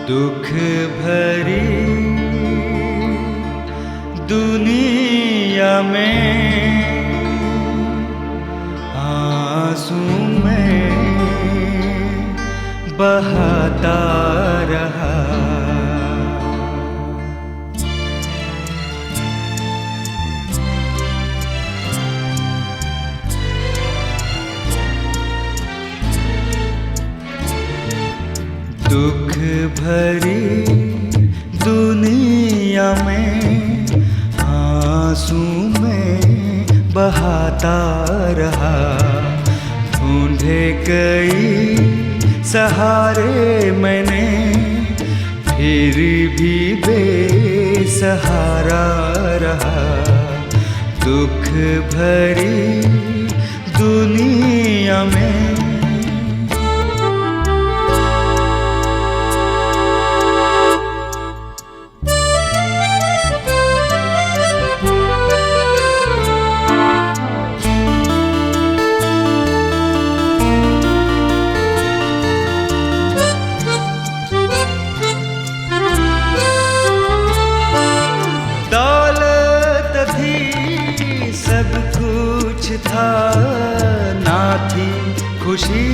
दुख भरी दुनिया में आंसू में बहाता रहा। दुख भरी दुनिया में आंसू में बहाता रहा। ढूंढे कई सहारे मैंने, फिर भी बेसहारा रहा। दुख भरी दुनिया में सब कुछ था, ना थी खुशी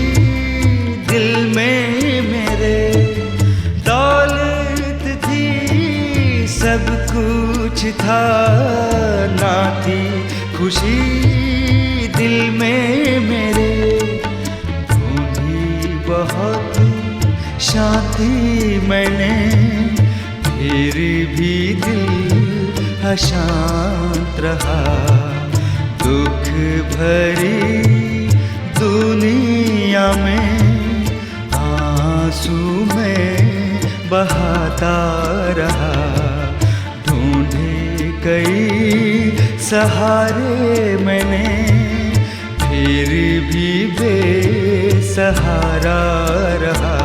दिल में मेरे। दौलत थी सब कुछ था, ना थी खुशी दिल में मेरे। ढूंढी बहुत शांति मैंने, फिर भी दिल अशांत रहा। दुख भरी दुनिया में आंसू में बहाता रहा। ढूंढे कई सहारे मैंने, फिर भी बेसहारा रहा।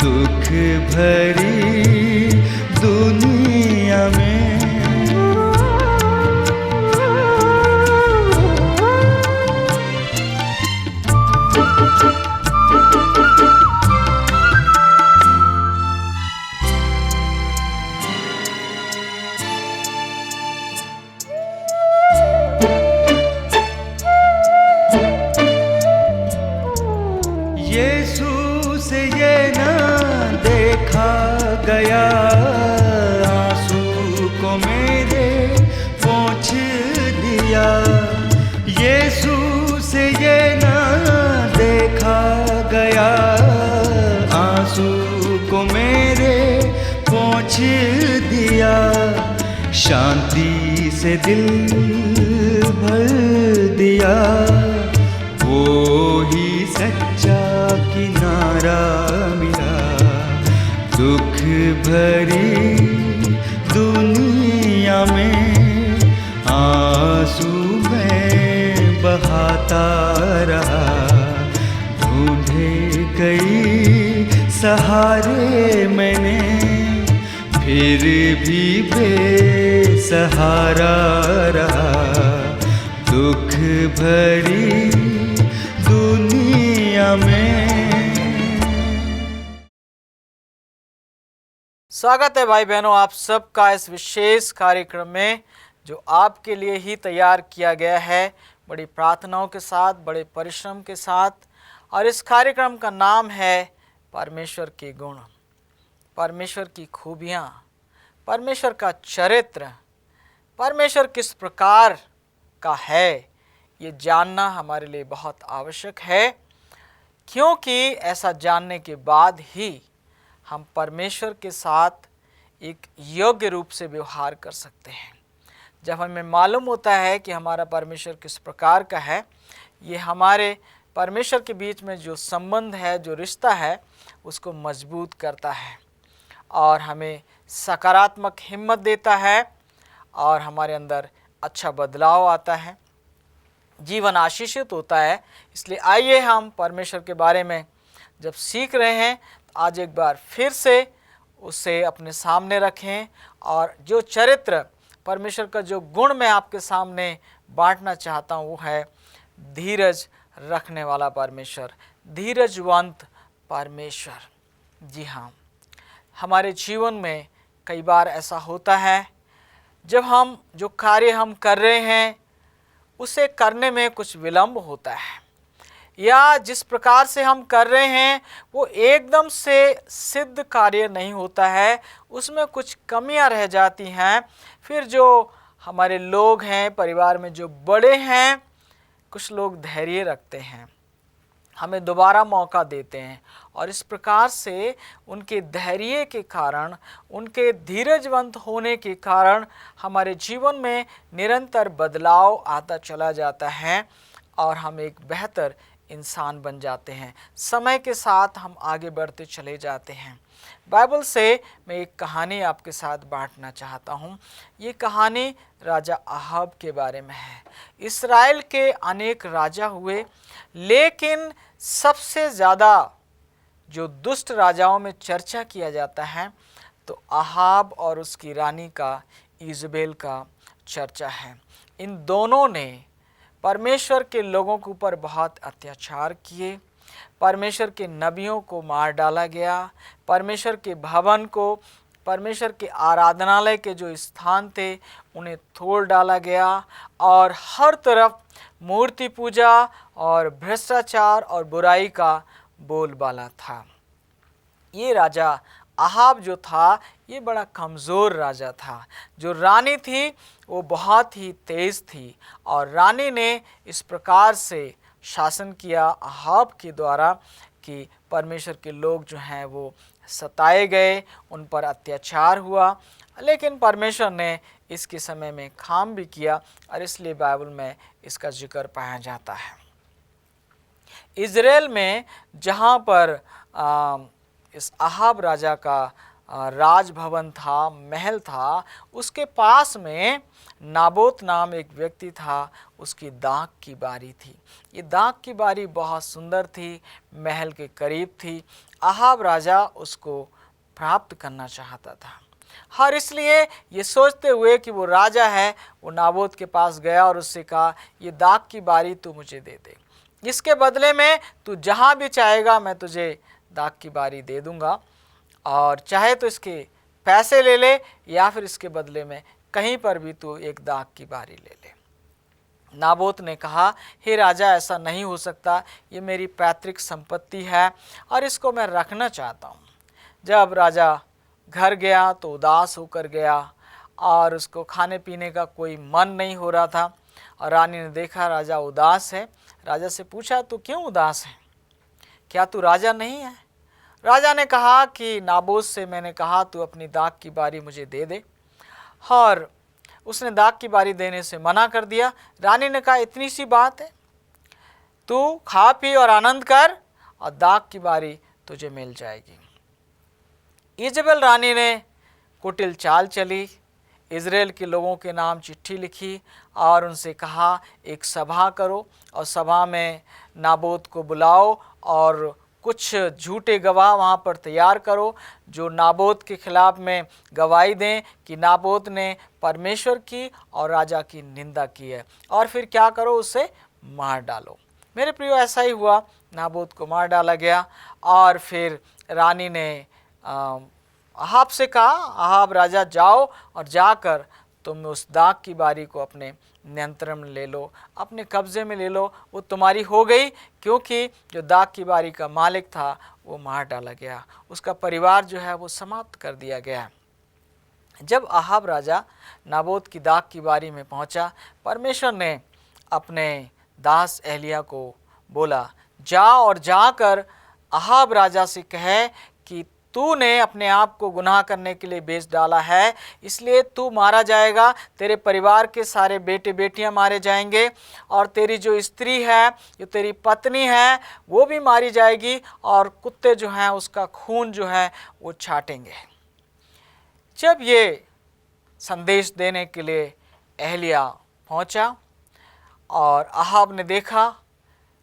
दुख भरी दुनिया में यीशु से ये ना देखा गया, आंसू को मेरे पोंछ दिया। यीशु से ये ना देखा गया, आंसू को मेरे पोंछ दिया। शांति से दिल भर दिया, वो ही सच्चा किनारा मिला। दुख भरी दुनिया में आंसू में बहाता रहा। ढूंढे कई सहारे मैंने, फिर भी बेसहारा रहा। दुख भरी दुनिया में। स्वागत है भाई बहनों आप सबका इस विशेष कार्यक्रम में, जो आपके लिए ही तैयार किया गया है बड़ी प्रार्थनाओं के साथ, बड़े परिश्रम के साथ। और इस कार्यक्रम का नाम है परमेश्वर के गुण, परमेश्वर की खूबियाँ, परमेश्वर का चरित्र, परमेश्वर किस प्रकार का है, ये जानना हमारे लिए बहुत आवश्यक है। क्योंकि ऐसा जानने के बाद ही हम परमेश्वर के साथ एक योग्य रूप से व्यवहार कर सकते हैं। जब हमें मालूम होता है कि हमारा परमेश्वर किस प्रकार का है, ये हमारे परमेश्वर के बीच में जो संबंध है, जो रिश्ता है, उसको मजबूत करता है और हमें सकारात्मक हिम्मत देता है और हमारे अंदर अच्छा बदलाव आता है, जीवन आशीषित होता है। इसलिए आइए हम परमेश्वर के बारे में जब सीख रहे हैं, आज एक बार फिर से उसे अपने सामने रखें। और जो चरित्र परमेश्वर का जो गुण मैं आपके सामने बांटना चाहता हूँ वो है धीरज रखने वाला परमेश्वर, धीरजवंत परमेश्वर। जी हाँ, हमारे जीवन में कई बार ऐसा होता है, जब हम जो कार्य हम कर रहे हैं उसे करने में कुछ विलंब होता है, या जिस प्रकार से हम कर रहे हैं वो एकदम से सिद्ध कार्य नहीं होता है, उसमें कुछ कमियां रह जाती हैं। फिर जो हमारे लोग हैं, परिवार में जो बड़े हैं, कुछ लोग धैर्य रखते हैं, हमें दोबारा मौका देते हैं, और इस प्रकार से उनके धैर्य के कारण, उनके धीरजवंत होने के कारण हमारे जीवन में निरंतर बदलाव आता चला जाता है और हम एक बेहतर इंसान बन जाते हैं। समय के साथ हम आगे बढ़ते चले जाते हैं। बाइबल से मैं एक कहानी आपके साथ बांटना चाहता हूँ। ये कहानी राजा अहाब के बारे में है। इस्राएल के अनेक राजा हुए, लेकिन सबसे ज़्यादा जो दुष्ट राजाओं में चर्चा किया जाता है तो अहाब और उसकी रानी का, इज़बेल का चर्चा है। इन दोनों ने परमेश्वर के लोगों के ऊपर बहुत अत्याचार किए। परमेश्वर के नबियों को मार डाला गया, परमेश्वर के भवन को, परमेश्वर के आराधनालय के जो स्थान थे उन्हें तोड़ डाला गया, और हर तरफ मूर्ति पूजा और भ्रष्टाचार और बुराई का बोलबाला था। ये राजा अहाब जो था, ये बड़ा कमज़ोर राजा था। जो रानी थी वो बहुत ही तेज़ थी, और रानी ने इस प्रकार से शासन किया अहाब के द्वारा कि परमेश्वर के लोग जो हैं वो सताए गए, उन पर अत्याचार हुआ। लेकिन परमेश्वर ने इसके समय में काम भी किया, और इसलिए बाइबल में इसका जिक्र पाया जाता है। इज़राइल में जहाँ पर इस अहाब राजा का राजभवन था, महल था, उसके पास में नाबोत नाम एक व्यक्ति था, उसकी दाख की बारी थी। ये दाख की बारी बहुत सुंदर थी, महल के करीब थी। अहाब राजा उसको प्राप्त करना चाहता था, और इसलिए ये सोचते हुए कि वो राजा है, वो नाबोत के पास गया और उससे कहा, ये दाख की बारी तू मुझे दे दे, इसके बदले में तू जहाँ भी चाहेगा मैं तुझे दाख की बारी दे दूँगा, और चाहे तो इसके पैसे ले ले या फिर इसके बदले में कहीं पर भी तू एक दाख की बारी ले ले। नाबोत ने कहा, हे राजा, ऐसा नहीं हो सकता, ये मेरी पैतृक संपत्ति है और इसको मैं रखना चाहता हूँ। जब राजा घर गया तो उदास होकर गया, और उसको खाने पीने का कोई मन नहीं हो रहा था, और रानी ने देखा राजा उदास है। राजा से पूछा, तू क्यों उदास है, क्या तू राजा नहीं है? राजा ने कहा कि नाबोत से मैंने कहा तू अपनी दाख की बारी मुझे दे दे, और उसने दाख की बारी देने से मना कर दिया। रानी ने कहा, इतनी सी बात है, तू खा पी और आनंद कर और दाख की बारी तुझे मिल जाएगी। इज़बेल रानी ने कुटिल चाल चली, इज़राइल के लोगों के नाम चिट्ठी लिखी और उनसे कहा, एक सभा करो और सभा में नाबोत को बुलाओ और कुछ झूठे गवाह वहाँ पर तैयार करो जो नाबोत के खिलाफ में गवाही दें कि नाबोत ने परमेश्वर की और राजा की निंदा की है, और फिर क्या करो, उसे मार डालो। मेरे प्रियो, ऐसा ही हुआ, नाबोत को मार डाला गया। और फिर रानी ने अहाब से कहा, अहाब राजा, जाओ और जाकर तुम उस दाख की बारी को अपने नियंत्रण में ले लो, अपने कब्जे में ले लो, वो तुम्हारी हो गई, क्योंकि जो दाख की बारी का मालिक था वो मार डाला गया, उसका परिवार जो है वो समाप्त कर दिया गया। जब अहाब राजा नाबोत की दाख की बारी में पहुंचा, परमेश्वर ने अपने दास एलिया को बोला, जा और जाकर अहाब राजा से कहे कि तूने अपने आप को गुनाह करने के लिए बेच डाला है, इसलिए तू मारा जाएगा, तेरे परिवार के सारे बेटे बेटियां मारे जाएंगे, और तेरी जो स्त्री है, जो तेरी पत्नी है, वो भी मारी जाएगी, और कुत्ते जो हैं उसका खून जो है वो छाटेंगे। जब ये संदेश देने के लिए एलिया पहुंचा और अहाब ने देखा,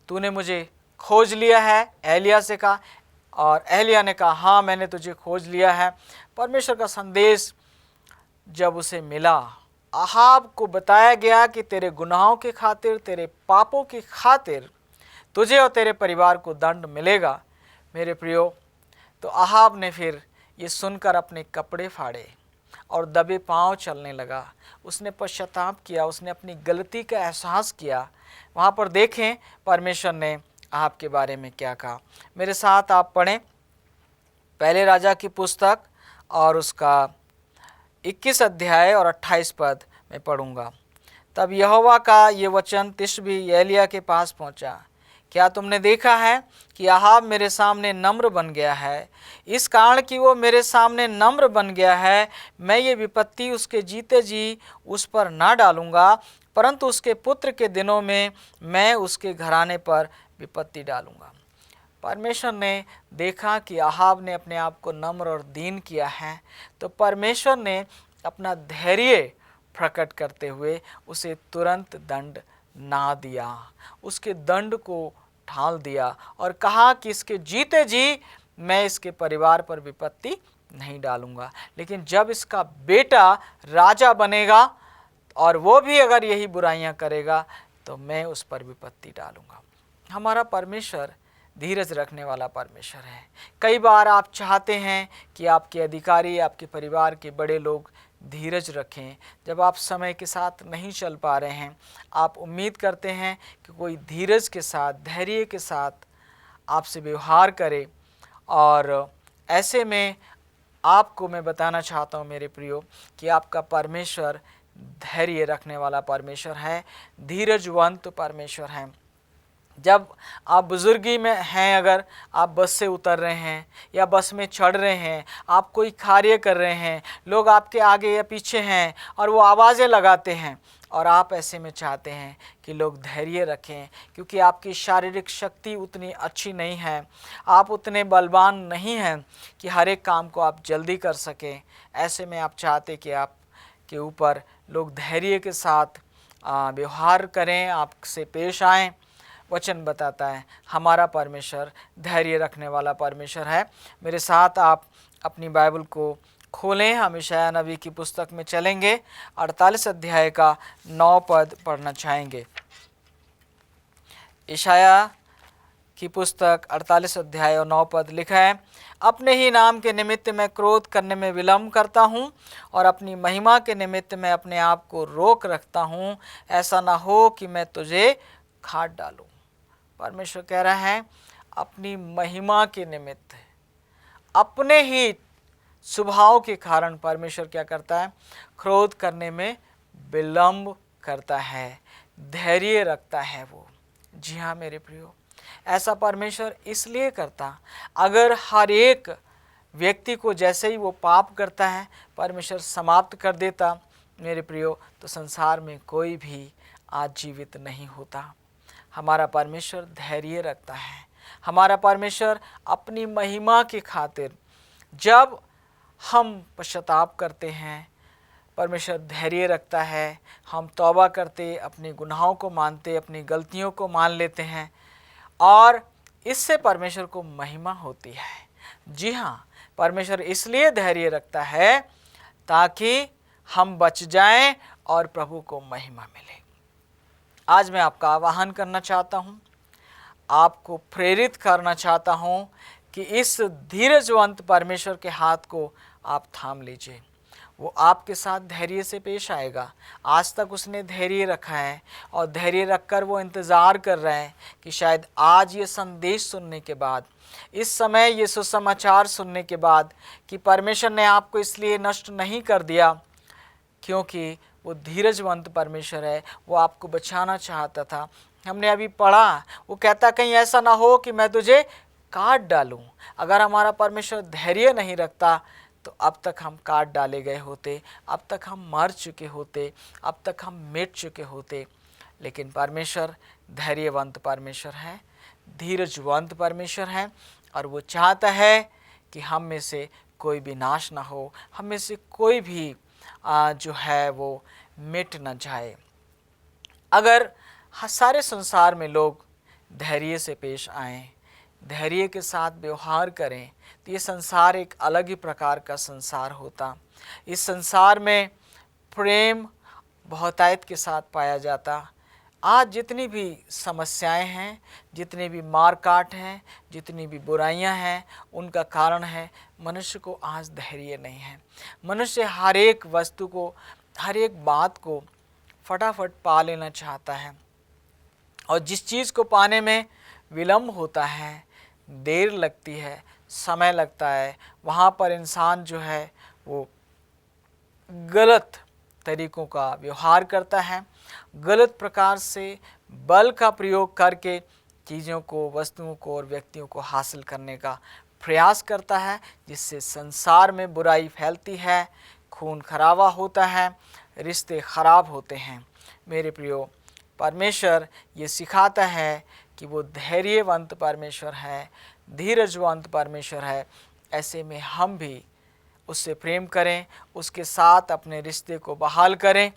तूने मुझे खोज लिया है, एलिया से कहा, और एलिया ने कहा, हाँ मैंने तुझे खोज लिया है। परमेश्वर का संदेश जब उसे मिला, अहाब को बताया गया कि तेरे गुनाहों के खातिर, तेरे पापों की खातिर तुझे और तेरे परिवार को दंड मिलेगा। मेरे प्रियो, तो अहाब ने फिर ये सुनकर अपने कपड़े फाड़े और दबे पांव चलने लगा। उसने पश्चाताप किया, उसने अपनी गलती का एहसास किया। वहाँ पर देखें परमेश्वर ने आपके बारे में क्या कहा। मेरे साथ आप पढ़ें पहले राजा की पुस्तक और उसका 21 अध्याय और 28 पद में पढ़ूंगा। तब यहोवा का ये वचन तिशबी एलिय्याह के पास पहुंचा, क्या तुमने देखा है कि अहाब मेरे सामने नम्र बन गया है? इस कारण कि वो मेरे सामने नम्र बन गया है, मैं ये विपत्ति उसके जीते जी उस पर ना डालूंगा, परंतु उसके पुत्र के दिनों में मैं उसके घराने पर विपत्ति डालूंगा। परमेश्वर ने देखा कि अहाब ने अपने आप को नम्र और दीन किया है, तो परमेश्वर ने अपना धैर्य प्रकट करते हुए उसे तुरंत दंड ना दिया, उसके दंड को ढाल दिया और कहा कि इसके जीते जी मैं इसके परिवार पर विपत्ति नहीं डालूंगा, लेकिन जब इसका बेटा राजा बनेगा और वो भी अगर यही बुराइयां करेगा तो मैं उस पर विपत्ति डालूंगा। हमारा परमेश्वर धीरज रखने वाला परमेश्वर है। कई बार आप चाहते हैं कि आपके अधिकारी, आपके परिवार के बड़े लोग धीरज रखें। जब आप समय के साथ नहीं चल पा रहे हैं, आप उम्मीद करते हैं कि कोई धीरज के साथ, धैर्य के साथ आपसे व्यवहार करे। और ऐसे में आपको मैं बताना चाहता हूँ मेरे प्रियो कि आपका परमेश्वर धैर्य रखने वाला परमेश्वर है, धीरजवंत परमेश्वर है। जब आप बुजुर्गी में हैं, अगर आप बस से उतर रहे हैं या बस में चढ़ रहे हैं, आप कोई कार्य कर रहे हैं, लोग आपके आगे या पीछे हैं और वो आवाज़ें लगाते हैं और आप ऐसे में चाहते हैं कि लोग धैर्य रखें, क्योंकि आपकी शारीरिक शक्ति उतनी अच्छी नहीं है, आप उतने बलवान नहीं हैं कि हर एक काम को आप जल्दी कर सकें। ऐसे में आप चाहते कि आप के ऊपर लोग धैर्य के साथ व्यवहार करें, आपसे पेश आएँ। वचन बताता है हमारा परमेश्वर धैर्य रखने वाला परमेश्वर है। मेरे साथ आप अपनी बाइबल को खोलें, हम यशायाह नबी की पुस्तक में चलेंगे। 48 अध्याय का 9 पद पढ़ना चाहेंगे। यशायाह की पुस्तक 48 अध्याय और 9 पद लिखा है, अपने ही नाम के निमित्त मैं क्रोध करने में विलम्ब करता हूँ और अपनी महिमा के निमित्त मैं अपने आप को रोक रखता हूँ, ऐसा ना हो कि मैं तुझे काट डालूँ। परमेश्वर कह रहा है अपनी महिमा के निमित्त, अपने ही स्वभाव के कारण परमेश्वर क्या करता है? क्रोध करने में विलम्ब करता है, धैर्य रखता है वो। जी हाँ मेरे प्रियो, ऐसा परमेश्वर इसलिए करता, अगर हर एक व्यक्ति को जैसे ही वो पाप करता है परमेश्वर समाप्त कर देता मेरे प्रियो, तो संसार में कोई भी आज जीवित नहीं होता। हमारा परमेश्वर धैर्य रखता है। हमारा परमेश्वर अपनी महिमा की खातिर जब हम पश्चाताप करते हैं, परमेश्वर धैर्य रखता है। हम तौबा करते, अपने गुनाहों को मानते, अपनी गलतियों को मान लेते हैं और इससे परमेश्वर को महिमा होती है। जी हाँ, परमेश्वर इसलिए धैर्य रखता है ताकि हम बच जाएं और प्रभु को महिमा मिले। आज मैं आपका आह्वान करना चाहता हूँ, आपको प्रेरित करना चाहता हूँ कि इस धीरजवंत परमेश्वर के हाथ को आप थाम लीजिए। वो आपके साथ धैर्य से पेश आएगा। आज तक उसने धैर्य रखा है और धैर्य रखकर वो इंतज़ार कर रहे हैं कि शायद आज ये संदेश सुनने के बाद, इस समय ये सुसमाचार सुनने के बाद, कि परमेश्वर ने आपको इसलिए नष्ट नहीं कर दिया क्योंकि वो धीरजवंत परमेश्वर है, वो आपको बचाना चाहता था। हमने अभी पढ़ा, वो कहता कहीं ऐसा ना हो कि मैं तुझे काट डालूं। अगर हमारा परमेश्वर धैर्य नहीं रखता तो अब तक हम काट डाले गए होते, अब तक हम मर चुके होते, अब तक हम मिट चुके होते। लेकिन परमेश्वर धैर्यवंत परमेश्वर है, धीरजवंत परमेश्वर है और वो चाहता है कि हम में से कोई भी नाश ना हो, हम में से कोई भी जो है वो मिट न जाए। अगर सारे संसार में लोग धैर्य से पेश आएं, धैर्य के साथ व्यवहार करें, तो ये संसार एक अलग ही प्रकार का संसार होता। इस संसार में प्रेम बहुतायत के साथ पाया जाता, आज जितनी भी समस्याएं हैं, जितनी भी मार काट हैं, जितनी भी बुराइयां हैं, उनका कारण है मनुष्य को आज धैर्य नहीं है। मनुष्य हर एक वस्तु को, हर एक बात को फटाफट पा लेना चाहता है, और जिस चीज़ को पाने में विलम्ब होता है, देर लगती है, समय लगता है, वहाँ पर इंसान जो है वो गलत तरीक़ों का व्यवहार करता है, गलत प्रकार से बल का प्रयोग करके चीज़ों को, वस्तुओं को और व्यक्तियों को हासिल करने का प्रयास करता है, जिससे संसार में बुराई फैलती है, खून खराबा होता है, रिश्ते खराब होते हैं। मेरे प्रियो, परमेश्वर ये सिखाता है कि वो धैर्यवंत परमेश्वर है, धीरजवंत परमेश्वर है। ऐसे में हम भी उससे प्रेम करें, उसके साथ अपने रिश्ते को बहाल करें,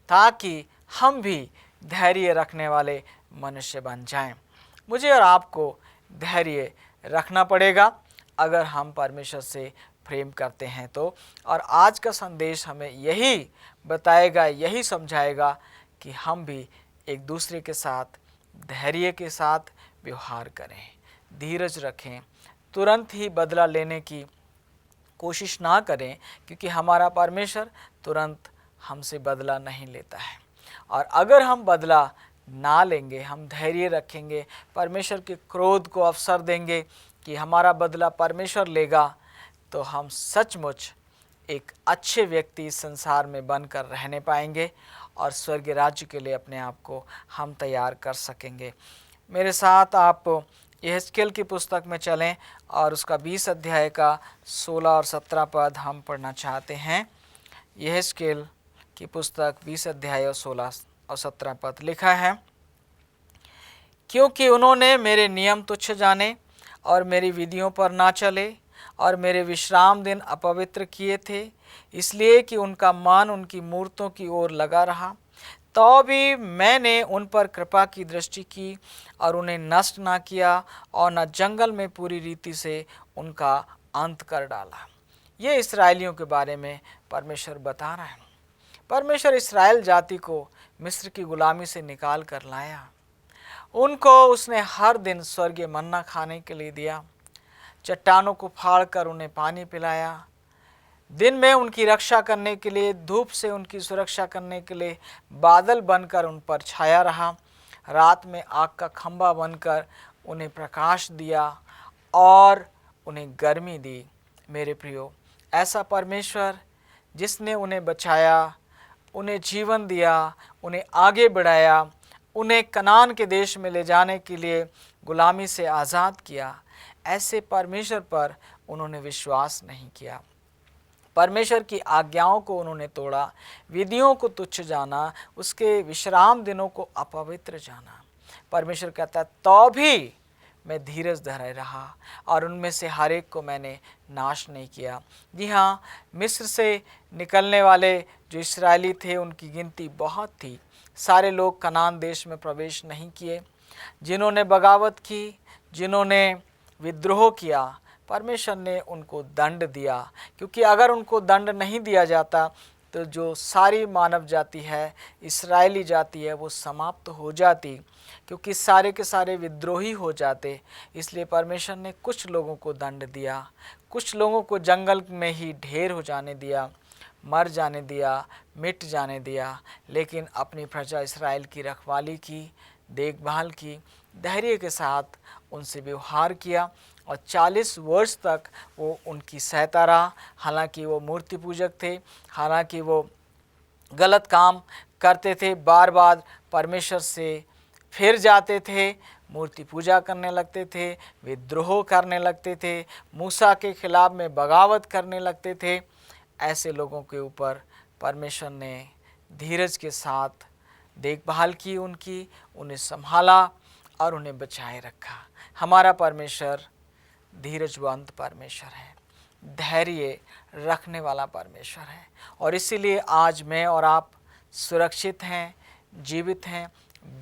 ताकि हम भी धैर्य रखने वाले मनुष्य बन जाएं। मुझे और आपको धैर्य रखना पड़ेगा अगर हम परमेश्वर से प्रेम करते हैं तो। और आज का संदेश हमें यही बताएगा, यही समझाएगा कि हम भी एक दूसरे के साथ धैर्य के साथ व्यवहार करें, धीरज रखें, तुरंत ही बदला लेने की कोशिश ना करें, क्योंकि हमारा परमेश्वर तुरंत हमसे बदला नहीं लेता है। और अगर हम बदला ना लेंगे, हम धैर्य रखेंगे, परमेश्वर के क्रोध को अवसर देंगे कि हमारा बदला परमेश्वर लेगा, तो हम सचमुच एक अच्छे व्यक्ति इस संसार में बनकर रहने पाएंगे और स्वर्गीय राज्य के लिए अपने आप को हम तैयार कर सकेंगे। मेरे साथ आप यहेजकेल की पुस्तक में चलें और उसका 20 अध्याय का 16 और 17 पद हम पढ़ना चाहते हैं। यहेजकेल की पुस्तक 20 अध्याय और 16 और 17 पद लिखा है, क्योंकि उन्होंने मेरे नियम तुच्छ जाने और मेरी विधियों पर ना चले और मेरे विश्राम दिन अपवित्र किए थे, इसलिए कि उनका मन उनकी मूर्तों की ओर लगा रहा, तो भी मैंने उन पर कृपा की दृष्टि की और उन्हें नष्ट ना किया और न जंगल में पूरी रीति से उनका अंत कर डाला। ये इस्राएलियों के बारे में परमेश्वर बता रहा है। परमेश्वर इस्राएल जाति को मिस्र की गुलामी से निकाल कर लाया। उनको उसने हर दिन स्वर्गीय मन्ना खाने के लिए दिया, चट्टानों को फाड़कर उन्हें पानी पिलाया, दिन में उनकी रक्षा करने के लिए, धूप से उनकी सुरक्षा करने के लिए बादल बनकर उन पर छाया रहा, रात में आग का खंभा बनकर उन्हें प्रकाश दिया और उन्हें गर्मी दी। मेरे प्रियो, ऐसा परमेश्वर जिसने उन्हें बचाया, उन्हें जीवन दिया, उन्हें आगे बढ़ाया, उन्हें कनान के देश में ले जाने के लिए गुलामी से आज़ाद किया, ऐसे परमेश्वर पर उन्होंने विश्वास नहीं किया। परमेश्वर की आज्ञाओं को उन्होंने तोड़ा, विधियों को तुच्छ जाना, उसके विश्राम दिनों को अपवित्र जाना। परमेश्वर कहता है, तो भी मैं धीरज धरे रहा और उनमें से हर एक को मैंने नाश नहीं किया। जी हाँ, मिस्र से निकलने वाले जो इस्राएली थे उनकी गिनती बहुत थी। सारे लोग कनान देश में प्रवेश नहीं किए। जिन्होंने बगावत की, जिन्होंने विद्रोह किया, परमेश्वर ने उनको दंड दिया, क्योंकि अगर उनको दंड नहीं दिया जाता तो जो सारी मानव जाति है, इस्राएली जाति है, वो समाप्त हो जाती, क्योंकि सारे के सारे विद्रोही हो जाते। इसलिए परमेश्वर ने कुछ लोगों को दंड दिया, कुछ लोगों को जंगल में ही ढेर हो जाने दिया, मर जाने दिया, मिट जाने दिया, लेकिन अपनी प्रजा इस्राएल की रखवाली की, देखभाल की, धैर्य के साथ उनसे व्यवहार किया और 40 वर्ष तक वो उनकी सहायता रहा। हालांकि वो मूर्ति पूजक थे, हालांकि वो गलत काम करते थे, बार बार परमेश्वर से फिर जाते थे, मूर्ति पूजा करने लगते थे, विद्रोह करने लगते थे, मूसा के खिलाफ में बगावत करने लगते थे। ऐसे लोगों के ऊपर परमेश्वर ने धीरज के साथ देखभाल की, उन्हें संभाला और उन्हें बचाए रखा। हमारा परमेश्वर धीरजवंत परमेश्वर है, धैर्य रखने वाला परमेश्वर है, और इसीलिए आज मैं और आप सुरक्षित हैं, जीवित हैं,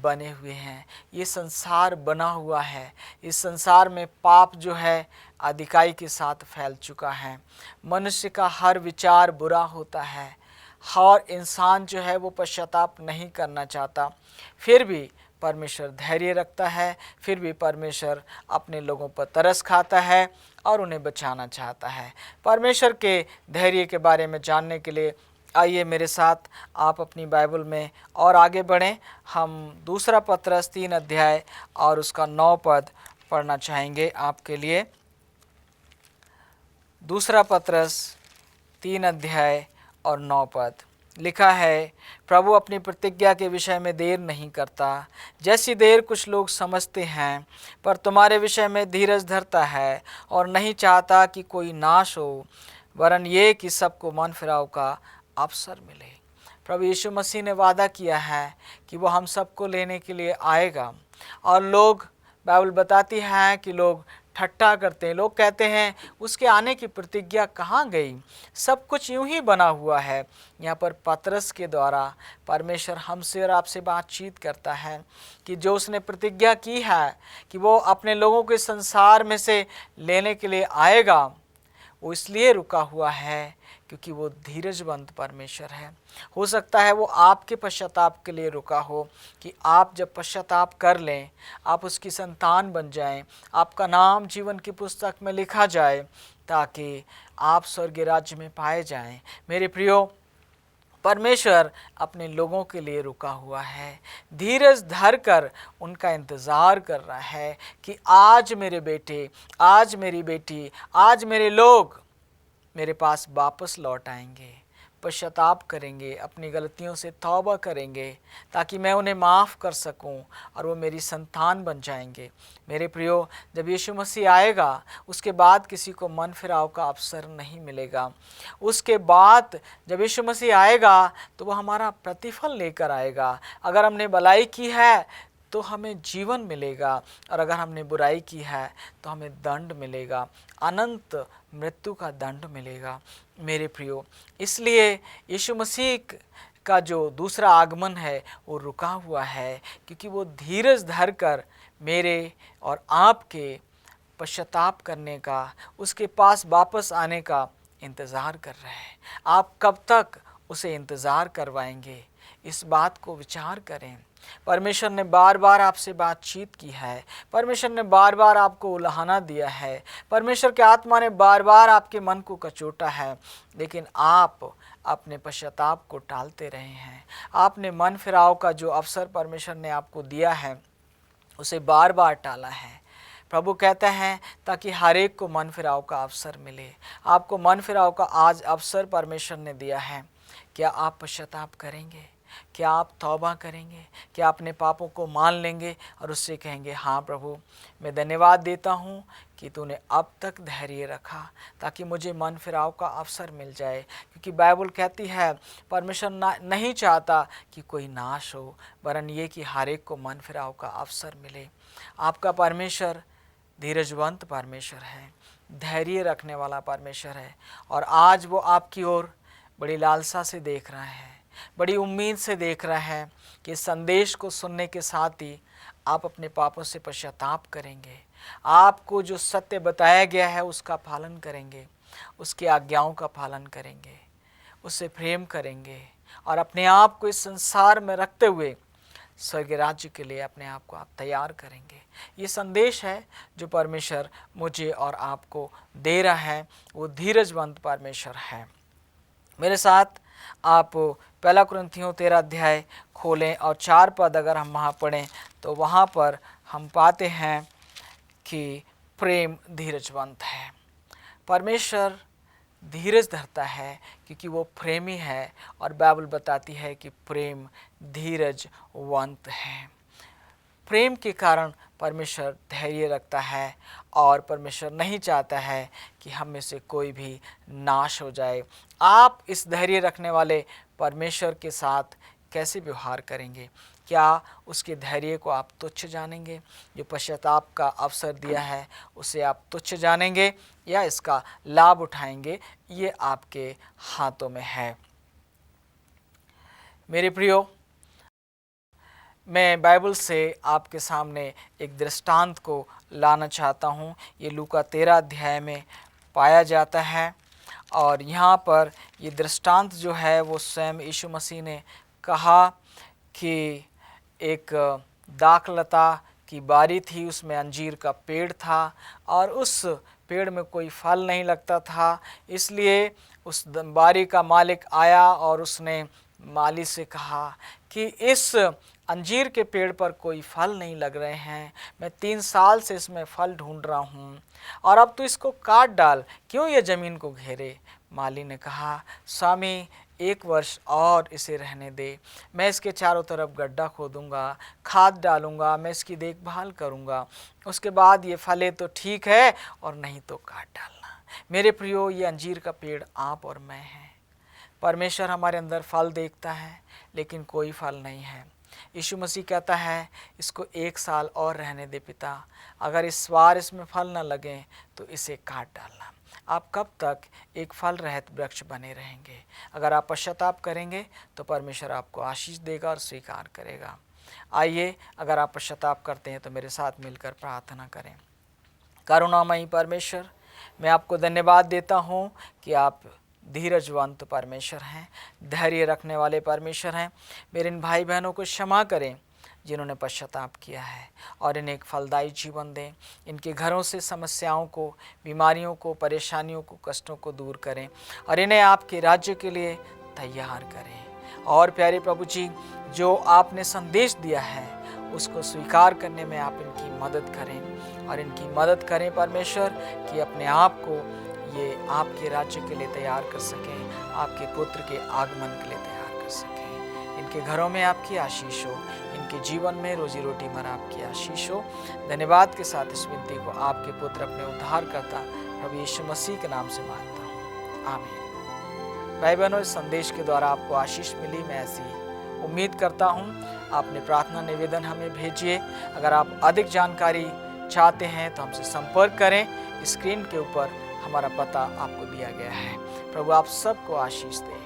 बने हुए हैं। ये संसार बना हुआ है, इस संसार में पाप जो है अधिकाई के साथ फैल चुका है। मनुष्य का हर विचार बुरा होता है, और इंसान जो है वो पश्चाताप नहीं करना चाहता, फिर भी परमेश्वर धैर्य रखता है, फिर भी परमेश्वर अपने लोगों पर तरस खाता है और उन्हें बचाना चाहता है। परमेश्वर के धैर्य के बारे में जानने के लिए आइए मेरे साथ आप अपनी बाइबल में और आगे बढ़ें। हम दूसरा पत्रस 3 अध्याय और उसका 9 पद पढ़ना चाहेंगे आपके लिए। दूसरा पत्रस 3 अध्याय और 9 पद लिखा है, प्रभु अपनी प्रतिज्ञा के विषय में देर नहीं करता, जैसी देर कुछ लोग समझते हैं, पर तुम्हारे विषय में धीरज धरता है और नहीं चाहता कि कोई नाश हो, वरन ये कि सबको मन फिराव का अवसर मिले। प्रभु यीशु मसीह ने वादा किया है कि वो हम सबको लेने के लिए आएगा। और लोग, बाइबल बताती है कि लोग ठट्टा करते हैं, लोग कहते हैं उसके आने की प्रतिज्ञा कहाँ गई, सब कुछ यूं ही बना हुआ है। यहाँ पर पतरस के द्वारा परमेश्वर हमसे और आपसे बातचीत करता है कि जो उसने प्रतिज्ञा की है कि वो अपने लोगों के संसार में से लेने के लिए आएगा, वो इसलिए रुका हुआ है क्योंकि वो धीरजवंत परमेश्वर है। हो सकता है वो आपके पश्चाताप के लिए रुका हो कि आप जब पश्चाताप कर लें, आप उसकी संतान बन जाएं, आपका नाम जीवन की पुस्तक में लिखा जाए, ताकि आप स्वर्गीय राज्य में पाए जाएं। मेरे प्रियो, परमेश्वर अपने लोगों के लिए रुका हुआ है, धीरज धर कर उनका इंतज़ार कर रहा है कि आज मेरे बेटे, आज मेरी बेटी, आज मेरे लोग मेरे पास वापस लौट आएंगे, पश्चाताप करेंगे, अपनी गलतियों से तौबा करेंगे, ताकि मैं उन्हें माफ़ कर सकूं और वो मेरी संतान बन जाएंगे। मेरे प्रियो, जब यीशु मसीह आएगा, उसके बाद किसी को मन फिराव का अवसर नहीं मिलेगा। उसके बाद जब यीशु मसीह आएगा तो वो हमारा प्रतिफल लेकर आएगा। अगर हमने भलाई की है तो हमें जीवन मिलेगा, और अगर हमने बुराई की है तो हमें दंड मिलेगा, अनंत मृत्यु का दंड मिलेगा। मेरे प्रियो, इसलिए यीशु मसीह का जो दूसरा आगमन है वो रुका हुआ है, क्योंकि वो धीरज धर कर मेरे और आपके पश्चाताप करने का, उसके पास वापस आने का इंतज़ार कर रहे हैं। आप कब तक उसे इंतज़ार करवाएंगे, इस बात को विचार करें। परमेश्वर ने बार बार आपसे बातचीत की है, परमेश्वर ने बार बार आपको उलाहना दिया है, परमेश्वर के आत्मा ने बार बार आपके मन को कचोटा है, लेकिन आप अपने पश्चाताप को टालते रहे हैं। आपने मन फिराव का जो अवसर परमेश्वर ने आपको दिया है उसे बार बार टाला है। प्रभु कहते हैं ताकि हर एक को मन फिराव का अवसर मिले। आपको मन फिराव का आज अवसर परमेश्वर ने दिया है। क्या आप पश्चाताप करेंगे? क्या आप तौबा करेंगे? क्या अपने पापों को मान लेंगे और उससे कहेंगे, हाँ प्रभु, मैं धन्यवाद देता हूँ कि तूने अब तक धैर्य रखा ताकि मुझे मन फिराव का अवसर मिल जाए। क्योंकि बाइबल कहती है परमेश्वर नहीं चाहता कि कोई नाश हो, वरन ये कि हर एक को मन फिराव का अवसर मिले। आपका परमेश्वर धीरजवंत परमेश्वर है, धैर्य रखने वाला परमेश्वर है, और आज वो आपकी ओर बड़ी लालसा से देख रहा है, बड़ी उम्मीद से देख रहा है कि इस संदेश को सुनने के साथ ही आप अपने पापों से पश्चाताप करेंगे, आपको जो सत्य बताया गया है उसका पालन करेंगे, उसकी आज्ञाओं का पालन करेंगे, उससे प्रेम करेंगे, और अपने आप को इस संसार में रखते हुए स्वर्गीय राज्य के लिए अपने आप को आप तैयार करेंगे। ये संदेश है जो परमेश्वर मुझे और आपको दे रहा है, वो धीरजवंत परमेश्वर है। मेरे साथ आप पहला कुरिन्थियों 13 अध्याय खोलें और 4 पद अगर हम वहाँ पढ़ें तो वहाँ पर हम पाते हैं कि प्रेम धीरजवंत है। परमेश्वर धीरज धरता है क्योंकि वो प्रेमी है, और बाइबल बताती है कि प्रेम धीरजवंत है। प्रेम के कारण परमेश्वर धैर्य रखता है, और परमेश्वर नहीं चाहता है कि हम में से कोई भी नाश हो जाए। आप इस धैर्य रखने वाले परमेश्वर के साथ कैसे व्यवहार करेंगे? क्या उसके धैर्य को आप तुच्छ जानेंगे? जो पश्चाताप का अवसर दिया है उसे आप तुच्छ जानेंगे या इसका लाभ उठाएंगे? ये आपके हाथों में है। मेरे प्रियो, मैं बाइबल से आपके सामने एक दृष्टांत को लाना चाहता हूँ। ये लूका 13 अध्याय में पाया जाता है, और यहाँ पर ये दृष्टांत जो है वो स्वयं यीशु मसीह ने कहा कि एक दाखलता की बारी थी, उसमें अंजीर का पेड़ था और उस पेड़ में कोई फल नहीं लगता था। इसलिए उस बारी का मालिक आया और उसने माली से कहा कि इस अंजीर के पेड़ पर कोई फल नहीं लग रहे हैं, मैं 3 साल से इसमें फल ढूंढ रहा हूँ और अब तो इसको काट डाल, क्यों ये ज़मीन को घेरे। माली ने कहा, स्वामी 1 वर्ष और इसे रहने दे, मैं इसके चारों तरफ गड्ढा खोदूंगा, खाद डालूंगा, मैं इसकी देखभाल करूंगा, उसके बाद ये फले तो ठीक है और नहीं तो काट डालना। मेरे प्रियो, ये अंजीर का पेड़ आप और मैं हैं। परमेश्वर हमारे अंदर फल देखता है लेकिन कोई फल नहीं है। यीशु मसीह कहता है, इसको 1 साल और रहने दे पिता, अगर इस बार इसमें फल न लगे तो इसे काट डालना। आप कब तक एक फल रहित वृक्ष बने रहेंगे? अगर आप पश्चाताप करेंगे तो परमेश्वर आपको आशीष देगा और स्वीकार करेगा। आइए, अगर आप पश्चाताप करते हैं तो मेरे साथ मिलकर प्रार्थना करें। करुणामयी परमेश्वर, मैं आपको धन्यवाद देता हूँ कि आप धीरजवंत परमेश्वर हैं, धैर्य रखने वाले परमेश्वर हैं। मेरे इन भाई बहनों को क्षमा करें जिन्होंने पश्चाताप किया है और इन्हें एक फलदायी जीवन दें। इनके घरों से समस्याओं को, बीमारियों को, परेशानियों को, कष्टों को दूर करें और इन्हें आपके राज्य के लिए तैयार करें। और प्यारे प्रभु जी, जो आपने संदेश दिया है उसको स्वीकार करने में आप इनकी मदद करें और इनकी मदद करें परमेश्वर कि अपने आप को ये आपके राज्य के लिए तैयार कर सकें, आपके पुत्र के आगमन के लिए तैयार कर सकें। इनके घरों में आपकी आशीष हो, इनके जीवन में रोजी रोटी में आपकी आशीष हो। धन्यवाद के साथ इस विनती को आपके पुत्र अपने उद्धारकर्ता प्रभु यीशु मसीह के नाम से मांगता हूँ, आमीन। भाई बहनों, इस संदेश के द्वारा आपको आशीष मिली, मैं ऐसी उम्मीद करता हूँ। आपने प्रार्थना निवेदन हमें भेजिए। अगर आप अधिक जानकारी चाहते हैं तो हमसे संपर्क करें। स्क्रीन के ऊपर हमारा पता आपको दिया गया है। प्रभु आप सबको आशीष दें।